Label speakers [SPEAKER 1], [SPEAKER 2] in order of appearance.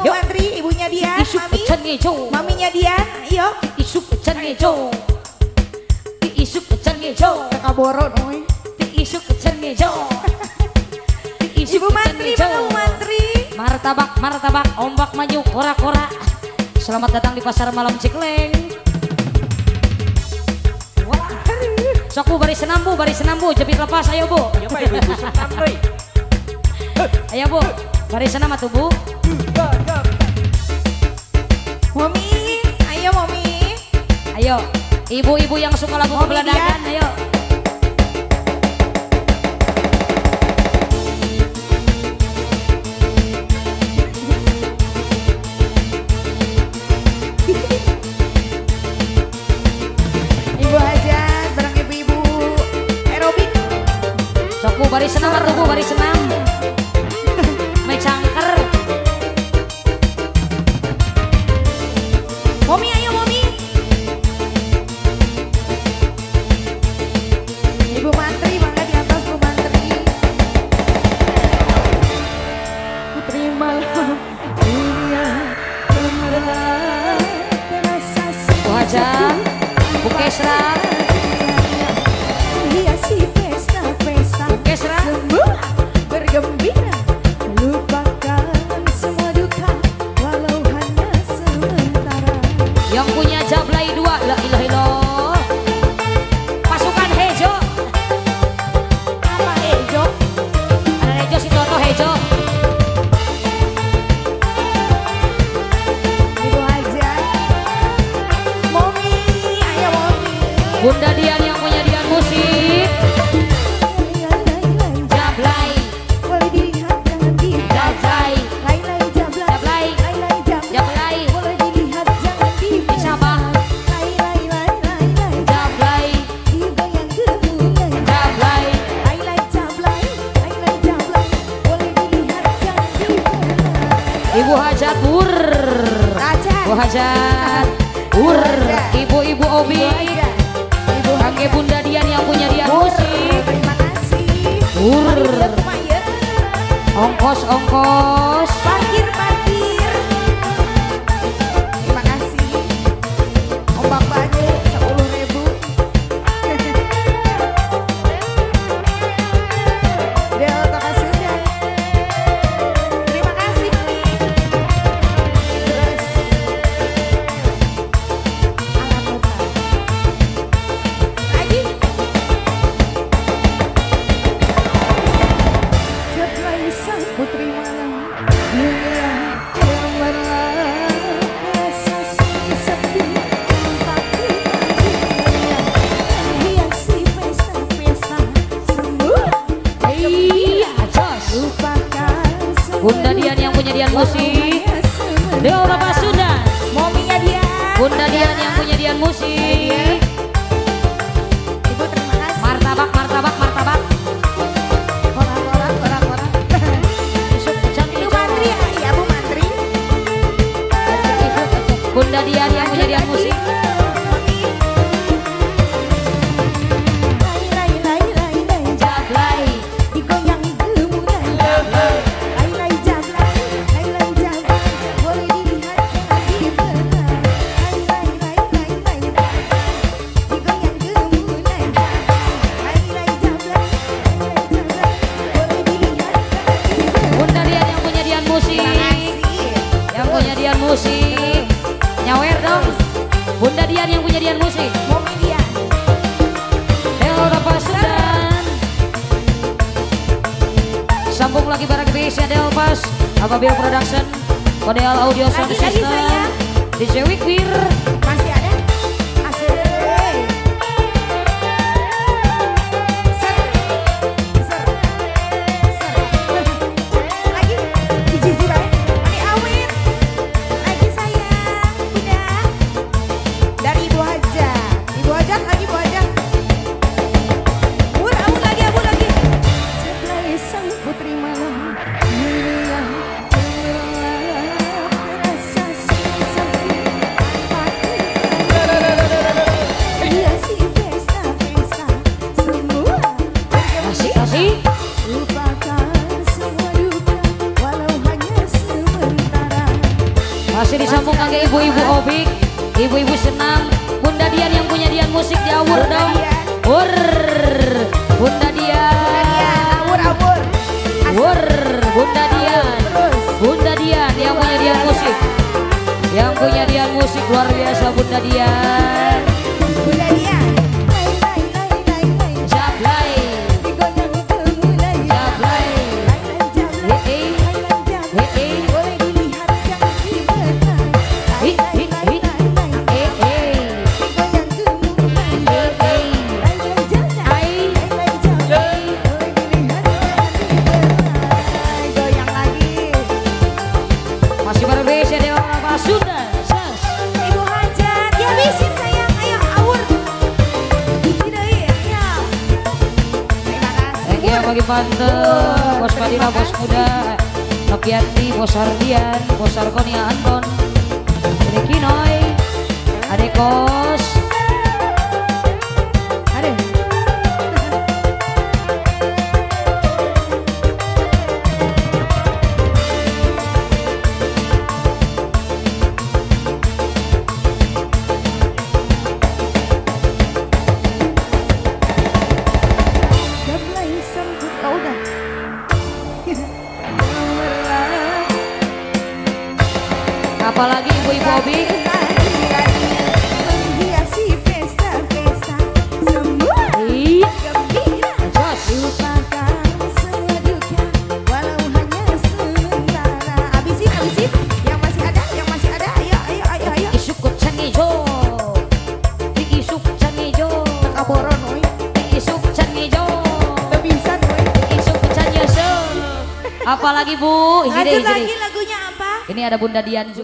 [SPEAKER 1] Ibu Mantri, ibunya Dian, Mami. Maminya Dian, ayo.
[SPEAKER 2] Isuk can ngejo. Isuk can ngejo.
[SPEAKER 1] Kakak boron, oi.
[SPEAKER 2] Isuk can ngejo.
[SPEAKER 1] Ibu Mantri, mana Ibu Mantri?
[SPEAKER 2] Martabak, martabak, ombak maju, kora-kora. Selamat datang di pasar malam Cikleng. Sok bu, bari senam bu, jepit lepas, ayo bu. Ayo bu, bari senam atuh bu.
[SPEAKER 1] Mami, ayo Mami.
[SPEAKER 2] Ayo, ibu-ibu yang suka lagu kebeladagan, ayo.
[SPEAKER 1] Ibu Hajat, bareng ibu-ibu aerobik.
[SPEAKER 2] Sok bu, bari senam atuh bu, bari senam. Mai cangker.
[SPEAKER 1] Mami, ayo Mami. Ibu Mantri, mangga di atas Bu Mantri. Putri malam dunia gemerlap terasa
[SPEAKER 2] Bu Haja, Bu Kesra,
[SPEAKER 1] hiasi pesta-pesta,
[SPEAKER 2] Kesra.
[SPEAKER 1] semua bergembira, lupakan semua duka walau hanya sementara.
[SPEAKER 2] Yang punya Jablay 2, la ilaha illallah. Pasukan Hejo.
[SPEAKER 1] Apa Ejo?
[SPEAKER 2] Ada Hejo si Toto Hejo.
[SPEAKER 1] Ibu Hajat, Mami, ayo Mami.
[SPEAKER 2] Bunda Dian yang punya Dian Musik. Jablay,
[SPEAKER 1] Boleh dilihat jangan dibalik.
[SPEAKER 2] Jablay,
[SPEAKER 1] Lai-lai jablay,
[SPEAKER 2] Jablay,
[SPEAKER 1] lai-lai jablay.
[SPEAKER 2] Jablay.
[SPEAKER 1] Boleh dilihat jangan dibalik.
[SPEAKER 2] Sabah,
[SPEAKER 1] Lai-lai-lai-lai-lai.
[SPEAKER 2] Jablay,
[SPEAKER 1] Digoyang gemunya.
[SPEAKER 2] Jablay.
[SPEAKER 1] Lai-lai jablay, lai-lai jablay. Boleh dilihat jangan dibalik.
[SPEAKER 2] Ibu Hajat Bur.
[SPEAKER 1] Hajat.
[SPEAKER 2] Bu Hajat Bur. Ibu-ibu Obi.
[SPEAKER 1] Hajat. Ibu
[SPEAKER 2] Kakek Bunda Dian yang punya Dian Musik.
[SPEAKER 1] Terima kasih.
[SPEAKER 2] Bur.
[SPEAKER 1] Mari lihat rumah ya.
[SPEAKER 2] Ongkos-ongkos.
[SPEAKER 1] Parkir. Terima kasih. Om bapaknya 10.000. Delta Kasunda. Terima kasih. Terus alat lokal. Lagi. Jablay sang putri malam dunia gemerlap rasa sepi tapi hiasi pesta-pesta semua
[SPEAKER 2] Iya, jos.
[SPEAKER 1] lupakan semua
[SPEAKER 2] Bunda Dian yang punya Dian Musik. Dewa Bapak Sunda.
[SPEAKER 1] mominya dia
[SPEAKER 2] Bunda Dian yang punya Dian Musik.
[SPEAKER 1] Ibu terima kasih
[SPEAKER 2] Martabak, martabak, martabak.
[SPEAKER 1] korak
[SPEAKER 2] Isuk can
[SPEAKER 1] Ibu
[SPEAKER 2] ngejo.
[SPEAKER 1] Mantri ya Bu Mantri
[SPEAKER 2] Bunda Dian yang punya Dian Musik. Jablay,
[SPEAKER 1] digoyang gemuran
[SPEAKER 2] Jablay.
[SPEAKER 1] lai-lai jablay, lai-lai jablay, boleh dilihat jangan dibelah. Lai-lai, digoyang gemuran lai-lai jablay, boleh dilihat jangan dibelah.
[SPEAKER 2] Bunda Dian yang punya Dian Musik.
[SPEAKER 1] Terima kasih.
[SPEAKER 2] Yang punya Dian Musik. Nyawer dong. Bunda Dian yang punya Dian Musik.
[SPEAKER 1] Momi dia.
[SPEAKER 2] Dewa Pasundan. Sambung lagi bareng Indonesia Delpas. Apabila Production. Kodel Audio Sound
[SPEAKER 1] Lagi
[SPEAKER 2] System.
[SPEAKER 1] saya.
[SPEAKER 2] DJ Wikwir.
[SPEAKER 1] Masih ada? Asik. Ser. Lagi. Iji Zirai. Mani Awit. Lagi sayang. Udah. Dari Ibu Hajat. Ibu Hajat lagi Bu Hajat. Bur, Abu lagi, Abu lagi. Jablay sang putri malam. Dunia gemerlap terasa sepi.
[SPEAKER 2] Masih disambung kagak ibu-ibu obik, ibu-ibu senang. Bunda Dian yang punya Dian musik di awur dong. Wur, Bunda Dian.
[SPEAKER 1] Awur.
[SPEAKER 2] Wur, Bunda Dian. Bunda Dian yang punya Dian musik. Yang punya Dian musik luar biasa Bunda Dian.
[SPEAKER 1] Bunda Dian.
[SPEAKER 2] Jablay. Jablay.
[SPEAKER 1] Boleh dilihat jangan dibenah.
[SPEAKER 2] Hit, hit, hit. Masih baru bisa dia apa sudah.
[SPEAKER 1] Ibu Hajat, ya bisin sayang, ayo awur. Biji deui, ayo. Terima kasih.
[SPEAKER 2] Thank you bagi Panteng, Bos Padilla, Bos Muda, Nokianti, Bos Ardian, Bos Arkonia Anton, Ade Kinoy, Ade Kos,
[SPEAKER 1] Ade. Jablay sambut, oh udah.
[SPEAKER 2] apalagi ibu-ibu Obi.
[SPEAKER 1] Menghiasi pesta-pesta semua
[SPEAKER 2] Iya,
[SPEAKER 1] gembira.
[SPEAKER 2] jos.
[SPEAKER 1] Lupakan semua duka walau hanya sementara. Abisin yang masih ada, ayo.
[SPEAKER 2] Isuk kucang hijau, di isuk kucang hijau,
[SPEAKER 1] Kaboron oi.
[SPEAKER 2] di isuk kucang hijau,
[SPEAKER 1] Kebisan oi.
[SPEAKER 2] di isuk kucang hijau. Apalagi Bu, ini deh,
[SPEAKER 1] Lanjut
[SPEAKER 2] ini deh.
[SPEAKER 1] lagi lagunya apa?
[SPEAKER 2] Ini ada Bunda Dian juga.